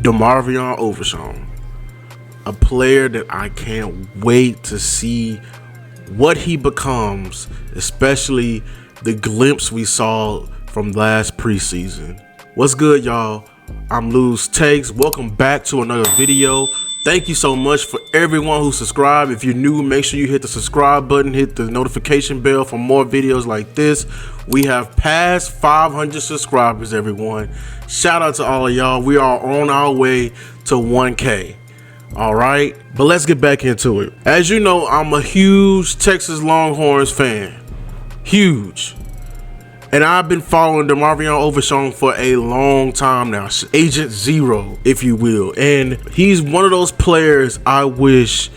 DeMarvion Overshown, a player that I can't wait to see what he becomes, especially the glimpse we saw from last preseason. What's good, y'all? I'm Lou's Takes. Welcome back to another video. Thank you so much for everyone who subscribed. If you're new, make sure you hit the subscribe button, hit the notification bell for more videos like this. We have passed 500 subscribers, everyone. Shout out to all of y'all. We are on our way to 1K. All right, but let's get back into it. As you know, I'm a huge Texas Longhorns fan. Huge. And I've been following DeMarvion Overshown for a long time now. Agent Zero, if you will. And he's one of those players I wish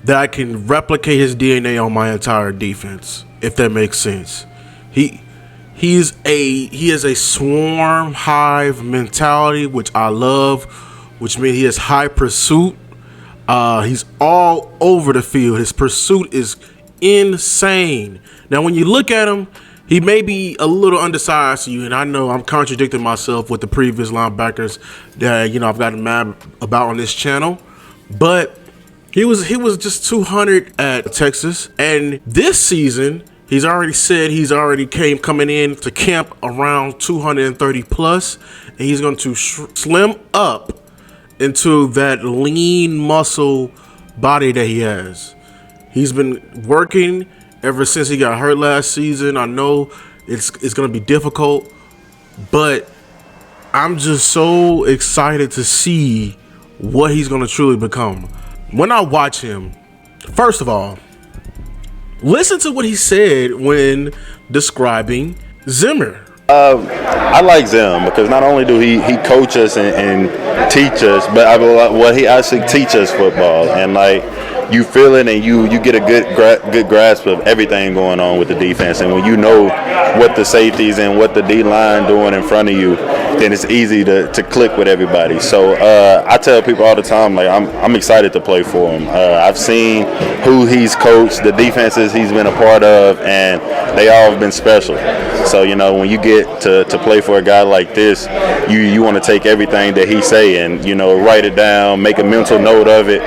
that I can replicate his DNA on my entire defense, if that makes sense. He has a swarm hive mentality, which I love, which means he has high pursuit. He's all over the field. His pursuit is insane. Now, when you look at him, he may be a little undersized to you, and I know I'm contradicting myself with the previous linebackers that I've gotten mad about on this channel, but he was just 200 at Texas, and this season he's already said coming in to camp around 230 plus, and he's going to slim up into that lean muscle body that he has. He's been working ever since he got hurt last season. I know it's going to be difficult, but I'm just so excited to see what he's going to truly become. When I watch him, first of all, listen to what he said when describing Zimmer. I like Zim because not only do he coach us and teach us, but he actually teach us football, and you feel it and you get a good grasp of everything going on with the defense. And when you know what the safeties and what the D-line doing in front of you, then it's easy to click with everybody. So I tell people all the time, I'm excited to play for him. I've seen who he's coached, the defenses he's been a part of, and they all have been special. So when you get to play for a guy like this, you want to take everything that he say and write it down, make a mental note of it,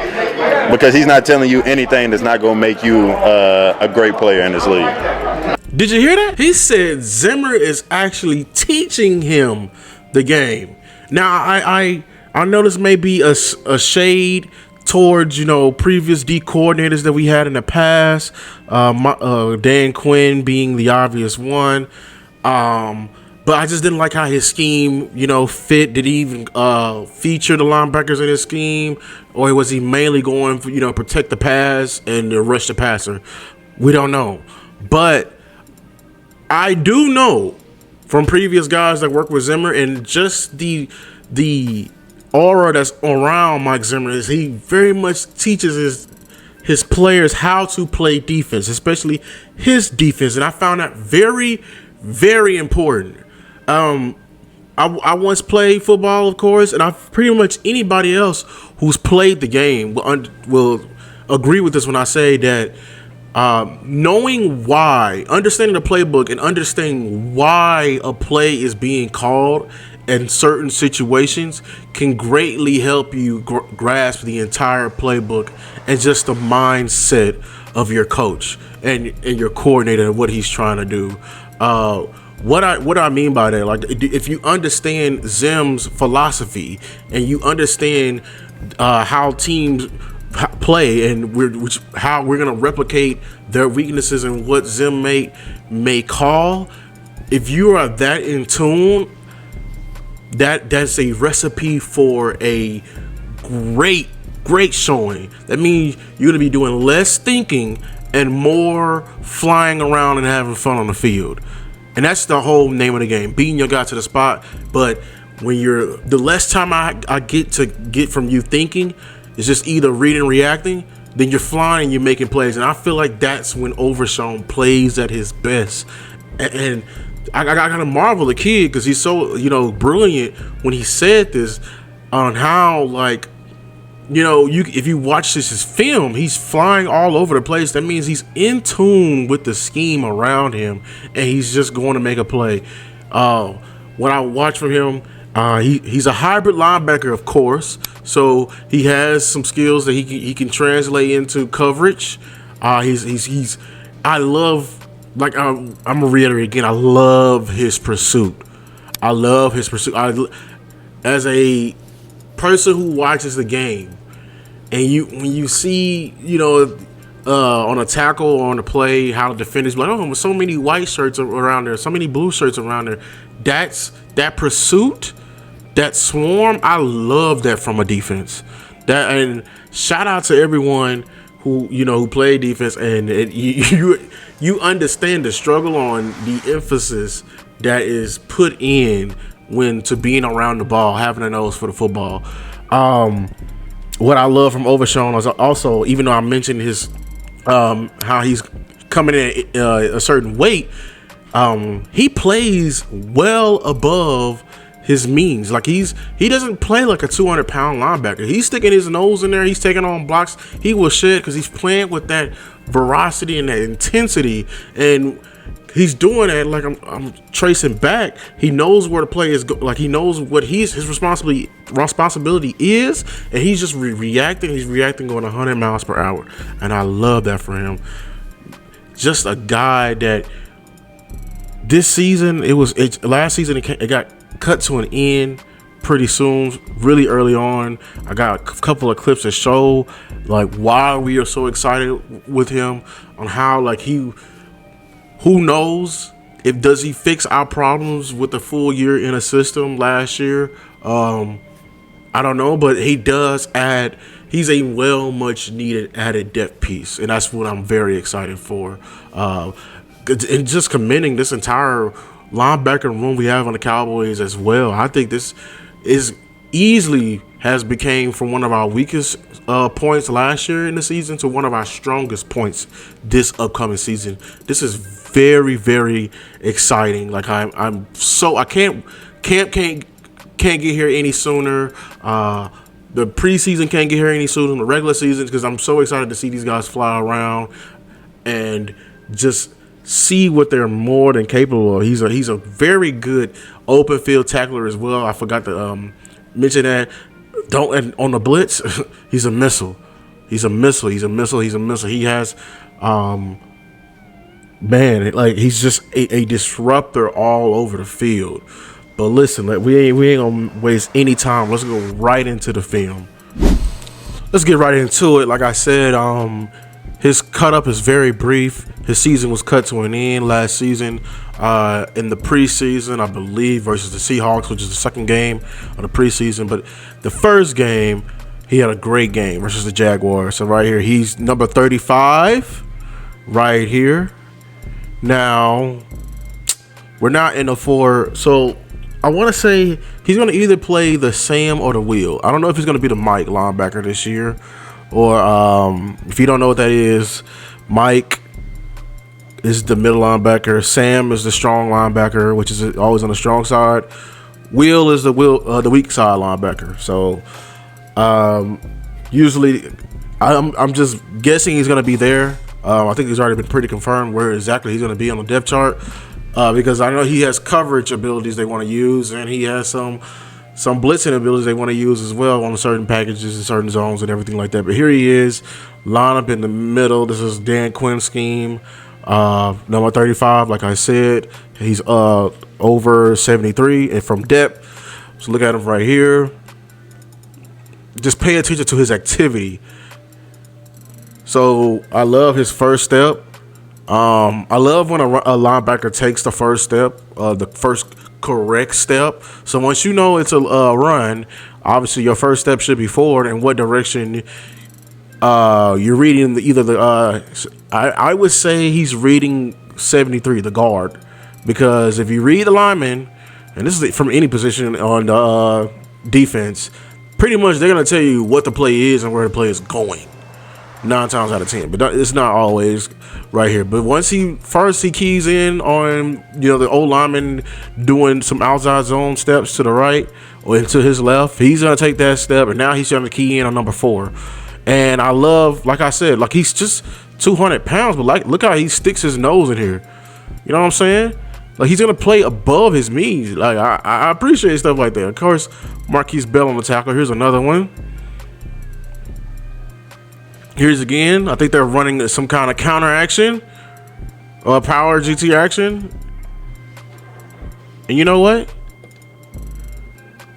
because he's not telling you anything that's not going to make you a great player in this league. Did you hear that? He said Zimmer is actually teaching him the game. Now, I know this may be a shade towards previous D coordinators that we had in the past, Dan Quinn being the obvious one, but I just didn't like how his scheme fit. Did he even feature the linebackers in his scheme, or was he mainly going for protect the pass and rush the passer? We don't know, but I do know from previous guys that work with Zimmer, and just the aura that's around Mike Zimmer, is he very much teaches his players how to play defense, especially his defense, and I found that very, very important. I once played football, of course, and pretty much anybody else who's played the game will agree with this when I say that knowing why, understanding the playbook and understanding why a play is being called in certain situations can greatly help you grasp the entire playbook and just the mindset of your coach and your coordinator and what he's trying to do. What I mean by that, if you understand Zim's philosophy and you understand how teams play and how we're gonna replicate their weaknesses and what Zim may call, if you are that in tune, that's a recipe for a great showing. That means you're gonna be doing less thinking and more flying around and having fun on the field. And that's the whole name of the game, beating your guy to the spot. But when the less time I get from you thinking, it's just either reading and reacting, then you're flying and you're making plays. And I feel like that's when Overshown plays at his best. And I gotta marvel the kid because he's so brilliant when he said this on how if you watch his film, he's flying all over the place. That means he's in tune with the scheme around him, and he's just going to make a play. What I watch from him, He's a hybrid linebacker, of course, so he has some skills that he can translate into coverage. He's I love, like, I'm gonna reiterate again. I love his pursuit. I love his pursuit. As a person who watches the game, and when you see, on a tackle or on a play, how the defenders be like, oh, so many white shirts around there, so many blue shirts around there. That pursuit, that swarm. I love that from a defense. And shout out to everyone who played defense, and you understand the struggle on the emphasis that is put in when to being around the ball, having a nose for the football. What I love from Overshown is also, even though I mentioned his how he's coming in at a certain weight, he plays well above his means. Like, he doesn't play like a 200-pound linebacker. He's sticking his nose in there. He's taking on blocks. He will shed because he's playing with that veracity and that intensity, and he's doing that. Like, I'm tracing back. He knows where the play is. Like, he knows what his responsibility is, and he's just reacting. He's reacting going 100 miles per hour, and I love that for him. Just a guy that this season, last season it got cut to an end pretty soon, really early on. I got a couple of clips that show like why we are so excited with him, on how, like, who knows if does he fix our problems with the full year in a system last year. I don't know, but he does add. He's a much needed added depth piece, and that's what I'm very excited for. And just commending this entire linebacker room we have on the Cowboys as well. I think this is easily has became from one of our weakest points last year in the season to one of our strongest points this upcoming season. This is very, very exciting. Like, I can't get here any sooner. The preseason can't get here any sooner than the regular season, because I'm so excited to see these guys fly around and just see what they're more than capable of. He's a very good open field tackler as well. I forgot to mention that. And on the blitz, he's a missile. He has he's just a disruptor all over the field. But listen, we ain't gonna waste any time. Let's go right into the film. Let's get right into it. Like I said, his cut up is very brief. His season was cut to an end last season in the preseason, I believe, versus the Seahawks, which is the second game of the preseason. But the first game, he had a great game versus the Jaguars. So right here, he's number 35 right here. Now, we're not in a 4. So I want to say he's going to either play the Sam or the Will. I don't know if he's going to be the Mike linebacker this year. Or if you don't know what that is, Mike is the middle linebacker. Sam is the strong linebacker, which is always on the strong side. Will is the weak side linebacker. So usually, I'm just guessing he's going to be there. I think he's already been pretty confirmed where exactly he's going to be on the depth chart, because I know he has coverage abilities they want to use, and he has some blitzing abilities they want to use as well on certain packages and certain zones and everything like that. But here he is, line up in the middle. This is Dan Quinn's scheme. Number 35, like I said, he's over 73, and from depth, so look at him right here. Just pay attention to his activity. So I love his first step. I love when a linebacker takes the first step, the first correct step. So once you know it's a run, obviously your first step should be forward, and what direction you're reading. I would say he's reading 73, the guard, because if you read the lineman, and this is from any position on the defense, pretty much they're gonna tell you what the play is and where the play is going, 9 times out of 10. But it's not always right here. But once he keys in on the old lineman doing some outside zone steps to the right or into his left, he's gonna take that step, and now he's gonna key in on number 4. And I love, like I said, he's just 200 pounds, but look how he sticks his nose in here. You know what I'm saying? Like, he's gonna play above his means. Like, I appreciate stuff like that. Of course, Marquise Bell on the tackle. Here's another one. Here's again. I think they're running some kind of counter action, power GT action. And you know what?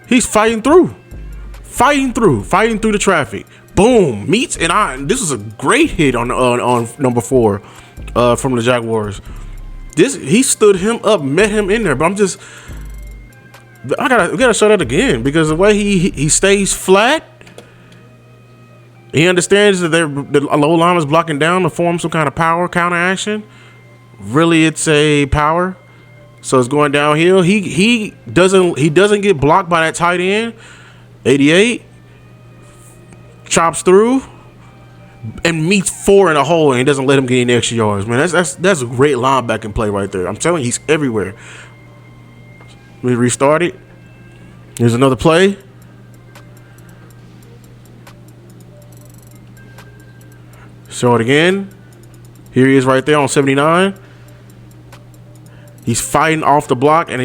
He's fighting through the traffic. Boom, meets, and this is a great hit on number 4 from the Jaguars. He stood him up, met him in there, but we gotta show that again, because the way he stays flat, he understands that the low line is blocking down to form some kind of power counter action. Really, it's a power, so it's going downhill. He doesn't get blocked by that tight end. 88 chops through and meets 4 in a hole, and he doesn't let him get any extra yards. Man, that's a great linebacking play right there. I'm telling you, he's everywhere. We restart it. Here's another play. Show it again. Here he is right there on 79. He's fighting off the block, and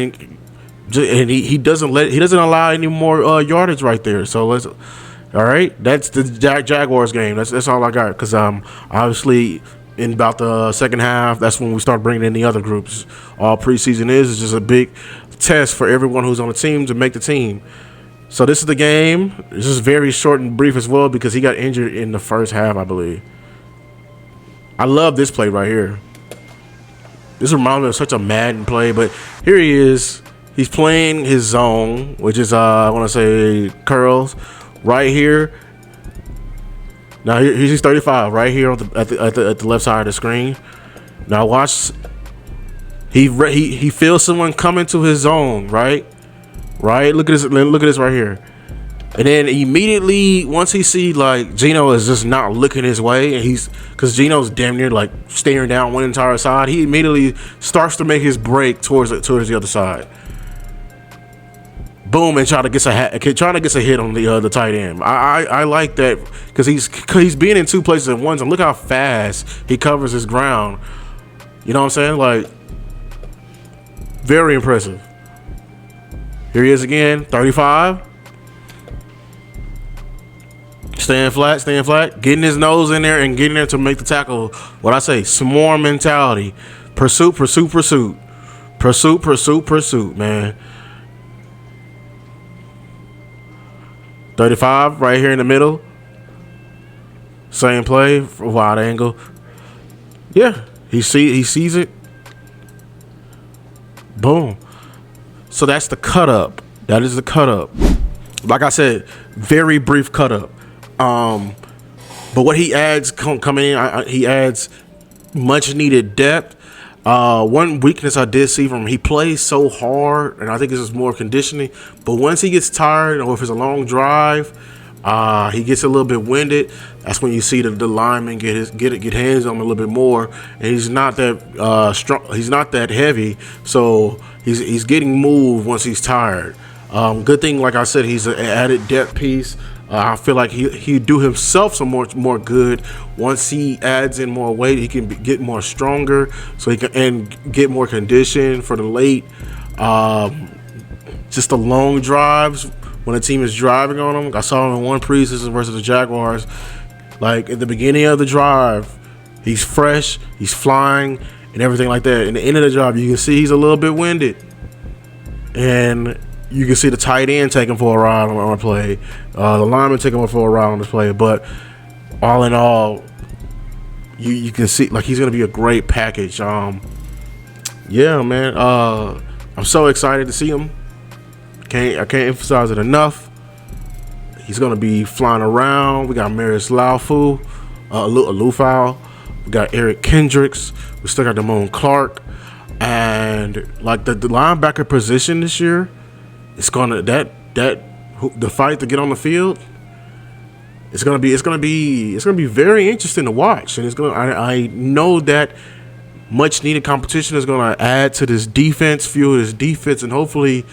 he doesn't allow any more yardage right there. So let's. All right, that's the Jaguars game. That's all I got, because obviously in about the second half, that's when we start bringing in the other groups. All preseason is just a big test for everyone who's on the team to make the team. So this is the game. This is very short and brief as well, because he got injured in the first half, I believe. I love this play right here. This reminds me of such a Madden play, but here he is. He's playing his zone, which is I want to say curls. Right here. Now he's 35 right here at the left side of the screen. Now watch. He feels someone coming to his zone. Right. Look at this right here. And then immediately, once he see like Geno is just not looking his way, and because Geno's damn near like staring down one entire side, he immediately starts to make his break towards the other side. Boom, and trying to get a hit on the tight end. I like that, because he's being in 2 places at once, and look how fast he covers his ground. You know what I'm saying? Like, very impressive. Here he is again, 35. Staying flat, getting his nose in there and getting there to make the tackle. What I say, swarm mentality. Pursuit, man. 35 right here in the middle. Same play, wide angle. Yeah, he sees it. Boom. So that's the cut up. That is the cut up. Like I said, very brief cut up. But what he adds coming in, he adds much needed depth. One weakness I did see from him, he plays so hard, and I think this is more conditioning. But once he gets tired, or if it's a long drive, he gets a little bit winded. That's when you see the lineman get hands on him a little bit more, and he's not that strong. He's not that heavy, so he's getting moved once he's tired. Good thing, like I said, he's an added depth piece. I feel like he'd do himself some more good once he adds in more weight. He can get more stronger, so he can get more condition for the late. Just the long drives when the team is driving on him. I saw him in one preseason versus the Jaguars. Like at the beginning of the drive, he's fresh, he's flying, and everything like that. In the end of the drive, you can see he's a little bit winded, and you can see the tight end taking for a ride on a play. The lineman taking for a ride on this play. But all in all, you can see like he's going to be a great package. Yeah, man. I'm so excited to see him. I can't emphasize it enough. He's going to be flying around. We got Marius Lufau. We got Eric Kendricks. We still got Damone Clark. And like the linebacker position this year, it's gonna the fight to get on the field. It's gonna be very interesting to watch, and I know that much needed competition is gonna add to this defense, fuel this defense, and hopefully,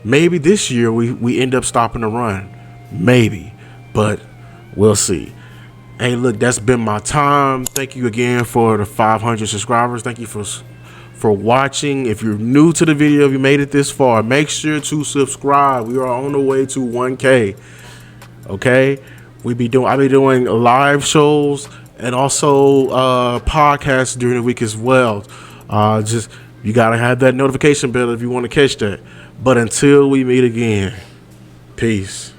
maybe this year we end up stopping the run, maybe, but we'll see. Hey, look, that's been my time. Thank you again for the 500 subscribers. Thank you for for watching. If you're new to the video, if you made it this far, make sure to subscribe. We are on the way to 1K. Okay, I'll be doing live shows and also podcasts during the week as well. Just you gotta have that notification bell if you want to catch that. But until we meet again, peace.